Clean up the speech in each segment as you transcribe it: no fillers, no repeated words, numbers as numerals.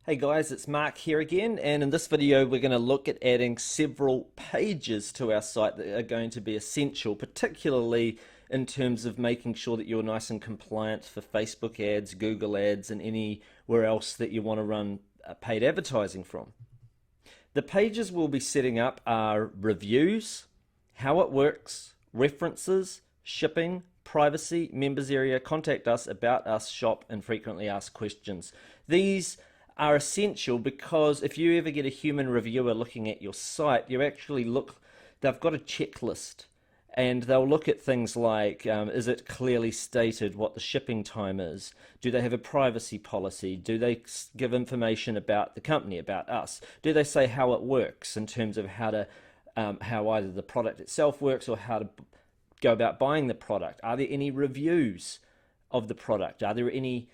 Hey guys, it's Mark here again, and in this video we're going to look at adding several pages to our site that are going to be essential, particularly in terms of making sure that you're nice and compliant for Facebook ads, Google ads, and anywhere else that you want to run paid advertising from. The pages we'll be setting up are reviews, how it works, references, shipping, privacy, members area, contact us, about us, shop, and frequently asked questions. These are essential because if you ever get a human reviewer looking at your site, they've got a checklist and they'll look at things like, is it clearly stated what the shipping time is? Do they have a privacy policy? Do they give information about the company, about us? Do they say how it works in terms of how either the product itself works or how to go about buying the product? Are there any reviews of the product? Are there any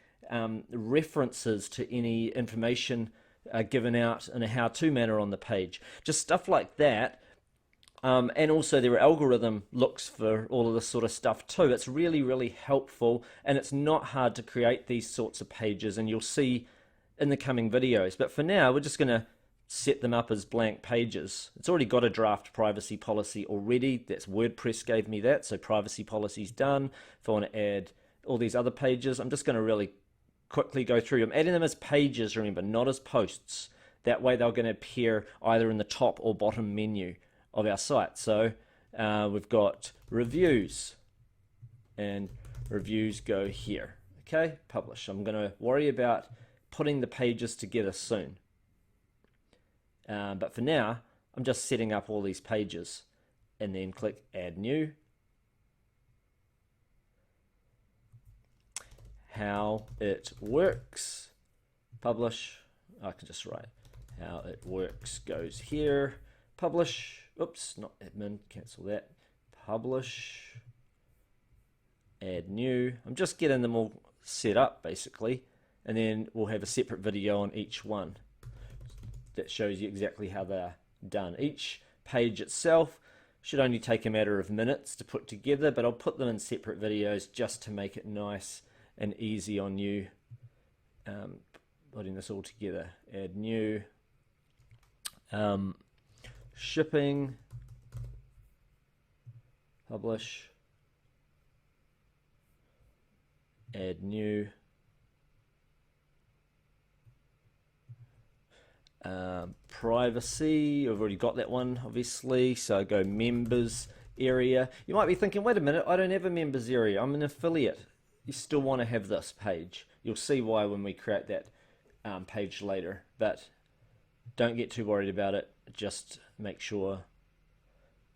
references to any information given out in a how-to manner on the page? Just stuff like that. And also their algorithm looks for all of this sort of stuff too. It's really, really helpful, and it's not hard to create these sorts of pages, and you'll see in the coming videos. But for now, we're just going to set them up as blank pages. It's already got a draft privacy policy already. That's WordPress gave me that, so privacy policy's done. If I want to add all these other pages, I'm just going to really quickly go through them, adding them as pages, remember, not as posts. That way they're going to appear either in the top or bottom menu of our site. So we've got reviews, and reviews go here. Okay, publish. I'm going to worry about putting the pages together soon. But for now, I'm just setting up all these pages, and then click add new. How it works, publish. I can just write how it works goes here, publish. Oops, not admin, cancel that. Publish, add new. I'm just getting them all set up basically, and then we'll have a separate video on each one that shows you exactly how they're done. Each page itself should only take a matter of minutes to put together, but I'll put them in separate videos just to make it nice and easy on you putting this all together. Add new, shipping, publish, add new, privacy, I've already got that one obviously, so go members area. You might be thinking, wait a minute, I don't have a members area, I'm an affiliate. You still want to have this page. You'll see why when we create that page later, but don't get too worried about it. Just make sure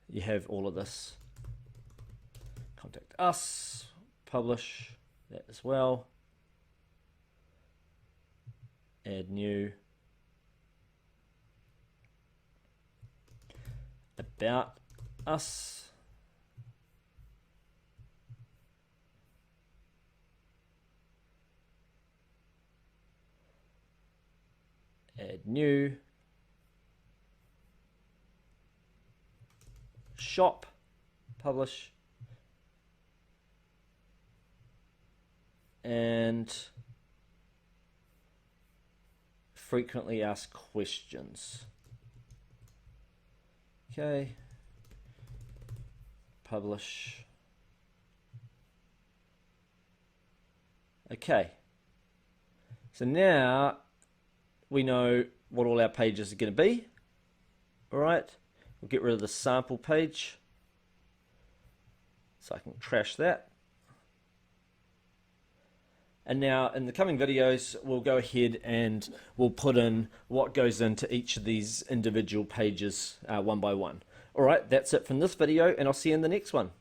you have all of this. Contact us, publish that as well, add new, about us, add new, shop, publish, and frequently asked questions. Okay, publish. Okay, so now we know what all our pages are going to be. All right, we'll get rid of the sample page so I can trash that. And now in the coming videos, we'll go ahead and we'll put in what goes into each of these individual pages one by one. All right, that's it from this video, and I'll see you in the next one.